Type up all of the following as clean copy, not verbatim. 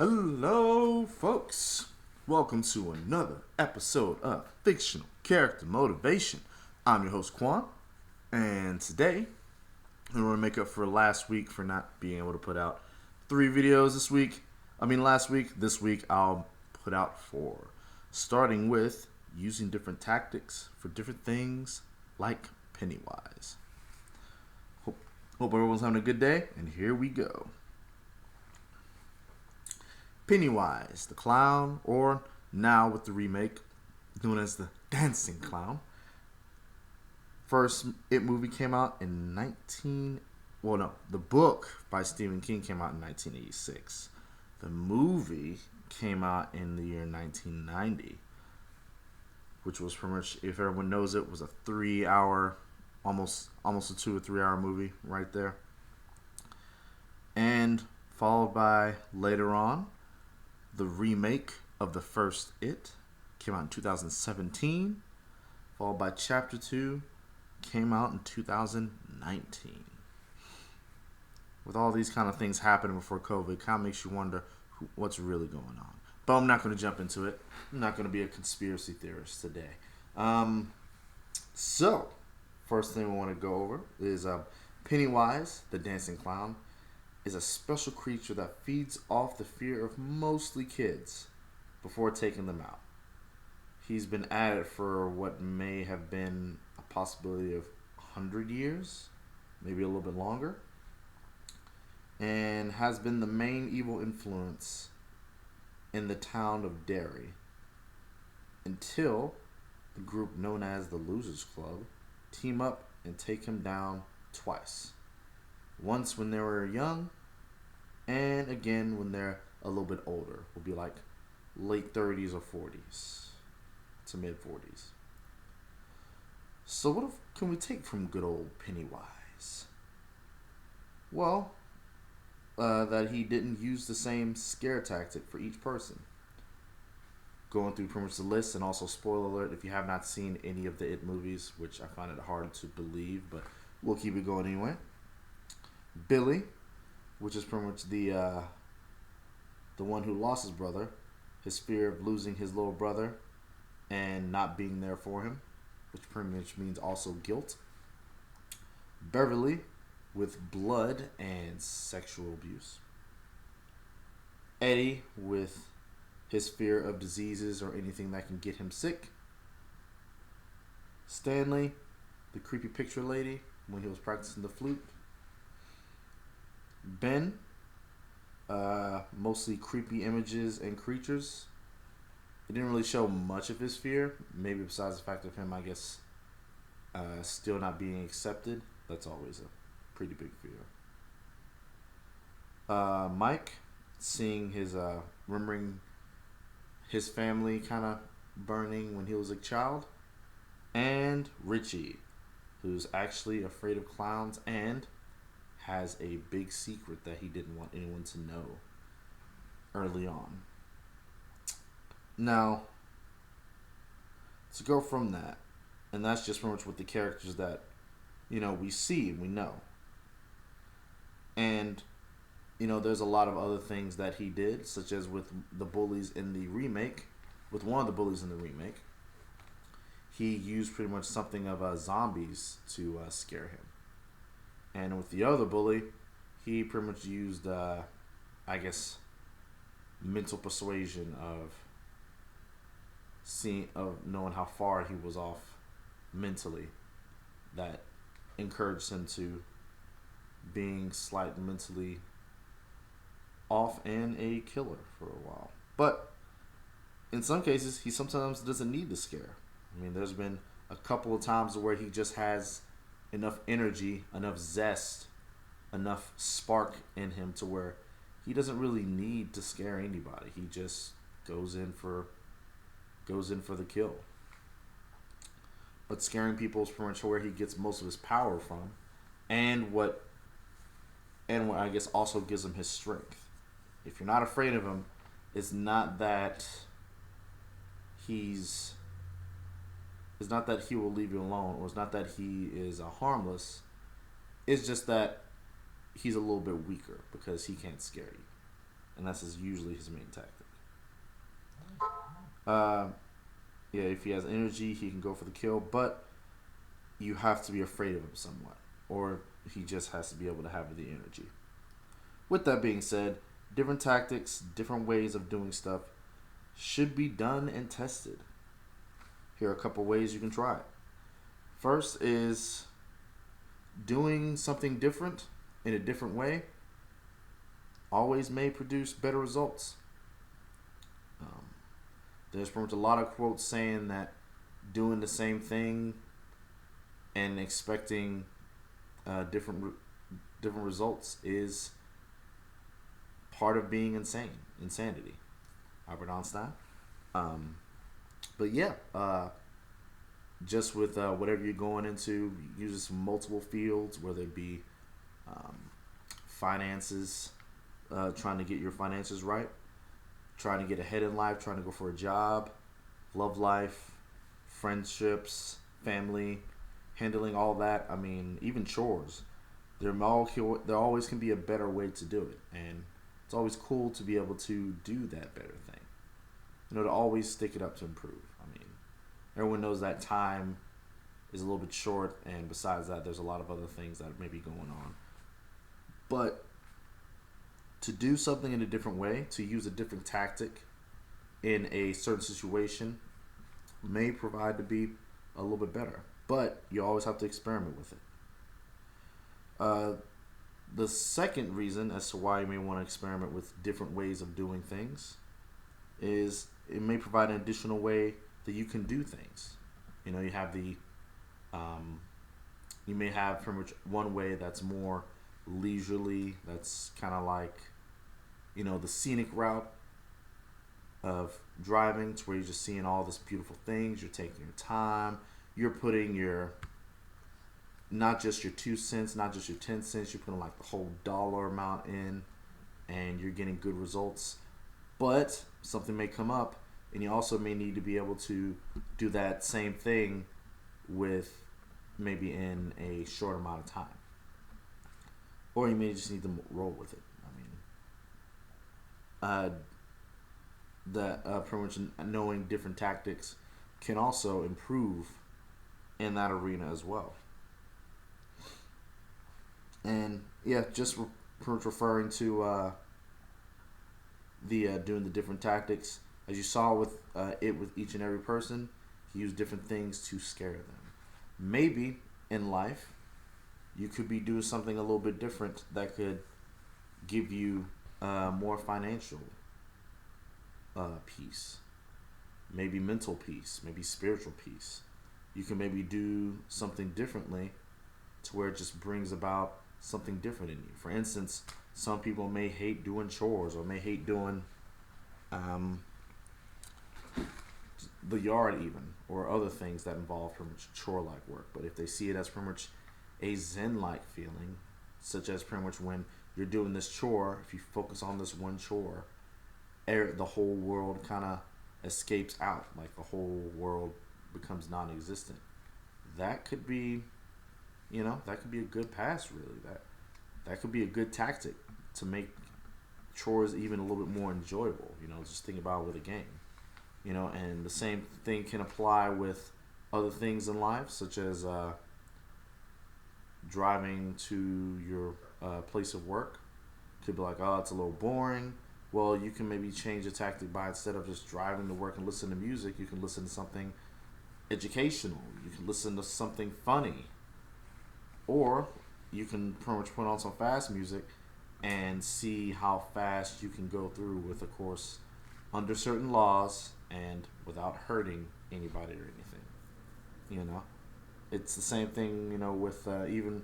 Hello, folks. Welcome to another episode of Fictional Character Motivation. I'm your host, Quan, and today I want to make up for last week for not being able to put out 3 videos last week. This week I'll put out 4, starting with using different tactics for different things like Pennywise. Hope everyone's having a good day, and here we go. Pennywise, the clown, or now with the remake, known as the dancing clown. First It movie came out in the book by Stephen King came out in 1986. The movie came out in the year 1990, which was pretty much, if everyone knows it, was a 3-hour, almost a 2 or 3 hour movie right there. And followed by later on, the remake of the first It came out in 2017, followed by Chapter 2, came out in 2019. With all these kind of things happening before COVID, it kind of makes you wonder what's really going on. But I'm not going to jump into it. I'm not going to be a conspiracy theorist today. So, first thing we want to go over is Pennywise, the dancing clown, is a special creature that feeds off the fear of mostly kids before taking them out. He's been at it for what may have been a possibility of 100 years, maybe a little bit longer, and has been the main evil influence in the town of Derry until the group known as the Losers Club team up and take him down twice. Once when they were young, and again when they're a little bit older. Will be like late 30s or 40s to mid 40s. So what can we take from good old Pennywise? Well, that he didn't use the same scare tactic for each person. Going through pretty much the list, and also spoiler alert if you have not seen any of the It movies, which I find it hard to believe, but we'll keep it going anyway. Billy, which is pretty much the one who lost his brother, his fear of losing his little brother and not being there for him, which pretty much means also guilt. Beverly, with blood and sexual abuse. Eddie, with his fear of diseases or anything that can get him sick. Stanley, the creepy picture lady, when he was practicing the flute. Ben, mostly creepy images and creatures. It didn't really show much of his fear, maybe besides the fact of him, I guess, still not being accepted. That's always a pretty big fear. Mike, seeing remembering his family kind of burning when he was a child. And Richie, who's actually afraid of clowns and has a big secret that he didn't want anyone to know early on. Now, to go from that, and that's just pretty much what the characters that, we see and we know. And, there's a lot of other things that he did, such as with the bullies in the remake, with one of the bullies in the remake, he used pretty much something of zombies to scare him. And with the other bully, he pretty much used, mental persuasion of knowing how far he was off mentally, that encouraged him to being slightly mentally off and a killer for a while. But in some cases, he sometimes doesn't need the scare. There's been a couple of times where he just has enough energy, enough zest, enough spark in him to where he doesn't really need to scare anybody. He just goes in for the kill. But scaring people is pretty much where he gets most of his power from, and what I guess also gives him his strength. If you're not afraid of him, it's not that it's not that he will leave you alone, or it's not that he is harmless. It's just that he's a little bit weaker because he can't scare you. and that's usually his main tactic. Uh, yeah, if he has energy, he can go for the kill, but you have to be afraid of him somewhat, or he just has to be able to have the energy. With that being said, different tactics, different ways of doing stuff should be done and tested. Here are a couple ways you can try it. First is doing something different in a different way always may produce better results. There's pretty much a lot of quotes saying that doing the same thing and expecting different results is part of being insanity. Albert Einstein. But yeah, just with whatever you're going into, use some multiple fields, whether it be finances, trying to get your finances right, trying to get ahead in life, trying to go for a job, love life, friendships, family, handling all that. I mean, even chores. There always can be a better way to do it, and it's always cool to be able to do that better thing. To always stick it up to improve. I mean, everyone knows that time is a little bit short, and besides that, there's a lot of other things that may be going on. But to do something in a different way, to use a different tactic in a certain situation, may provide to be a little bit better. But you always have to experiment with it. The second reason as to why you may want to experiment with different ways of doing things is it may provide an additional way that you can do things. You have the you may have pretty much one way that's more leisurely, that's kind of like the scenic route of driving, to where you're just seeing all this beautiful things, you're taking your time, you're putting your not just your 2 cents, not just your 10 cents, you're putting like the whole dollar amount in, and you're getting good results. But something may come up, and you also may need to be able to do that same thing with maybe in a short amount of time. Or you may just need to roll with it. I mean, pretty much knowing different tactics can also improve in that arena as well. And yeah, just pretty much referring to the doing the different tactics, as you saw with with each and every person, he used different things to scare them. Maybe in life, you could be doing something a little bit different that could give you more financial peace, maybe mental peace, maybe spiritual peace. You can maybe do something differently to where it just brings about something different in you. For instance, some people may hate doing chores, or may hate doing the yard even, or other things that involve pretty much chore-like work. But if they see it as pretty much a zen-like feeling, such as pretty much when you're doing this chore, if you focus on this one chore, the whole world kind of escapes out, like the whole world becomes non-existent. That could be, that could be a good pass, really. That could be a good tactic to make chores even a little bit more enjoyable. Just think about it with a game. And the same thing can apply with other things in life, such as driving to your place of work. Could be like, oh, it's a little boring. Well, you can maybe change the tactic by, instead of just driving to work and listening to music, you can listen to something educational. You can listen to something funny. Or you can pretty much put on some fast music and see how fast you can go through with, of course, under certain laws and without hurting anybody or anything. It's the same thing, with even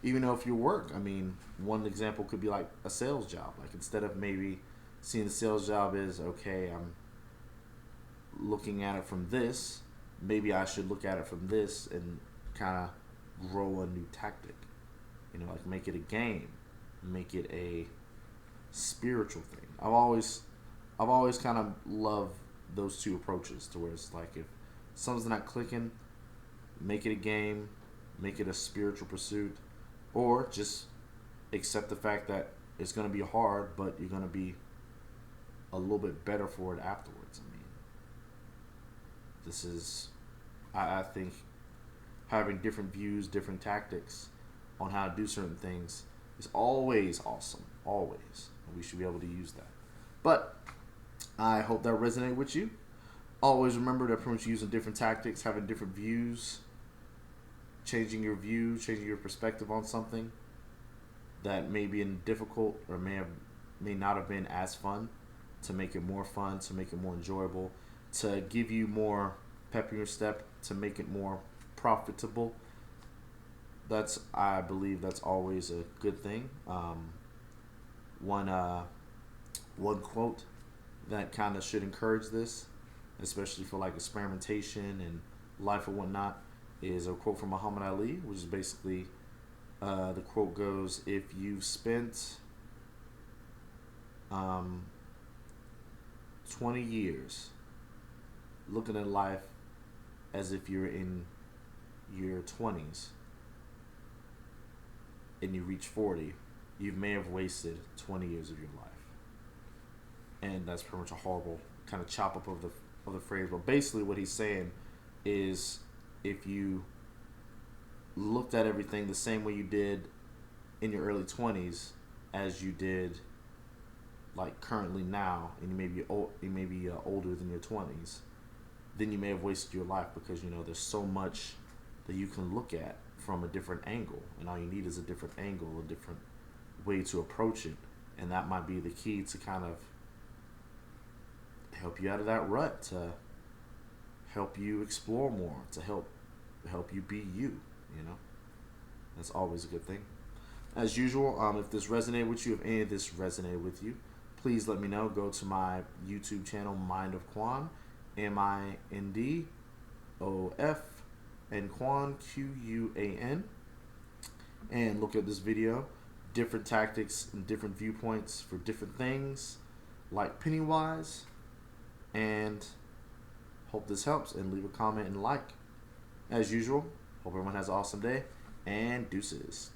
though if you work. I mean, one example could be like a sales job. Like, instead of maybe seeing the sales job as, okay, I'm looking at it from this, maybe I should look at it from this and kind of grow a new tactic. Like make it a game, make it a spiritual thing. I've always kind of loved those two approaches, to where it's like, if something's not clicking, make it a game, make it a spiritual pursuit, or just accept the fact that it's going to be hard, but you're going to be a little bit better for it afterwards. I mean, this is, I think, having different views, different tactics on how to do certain things is always awesome. Always. And we should be able to use that. But I hope that resonated with you. Always remember that pretty much using different tactics, having different views, changing your view, changing your perspective on something that may be difficult or may not have been as fun, to make it more fun, to make it more enjoyable, to give you more pep in your step, to make it more profitable. I believe that's always a good thing. One quote that kind of should encourage this, especially for like experimentation and life or whatnot, is a quote from Muhammad Ali, which is basically, the quote goes, if you've spent 20 years looking at life as if you're in your 20s and you reach 40, you may have wasted 20 years of your life. And that's pretty much a horrible kind of chop up of the phrase. But basically what he's saying is, if you looked at everything the same way you did in your early 20s as you did like currently now, and you may be older than your 20s, then you may have wasted your life, because there's so much that you can look at from a different angle, and all you need is a different angle, a different way to approach it, and that might be the key to kind of help you out of that rut, to help you explore more, to help you be you. That's always a good thing. As usual, if this resonated with you, if any of this resonated with you, please let me know. Go to my YouTube channel, Mind of Quan, MINDOF, and Quan, QUAN, and look at this video. Different tactics and different viewpoints for different things, like Pennywise, and hope this helps, and leave a comment and like. As usual, hope everyone has an awesome day, and deuces.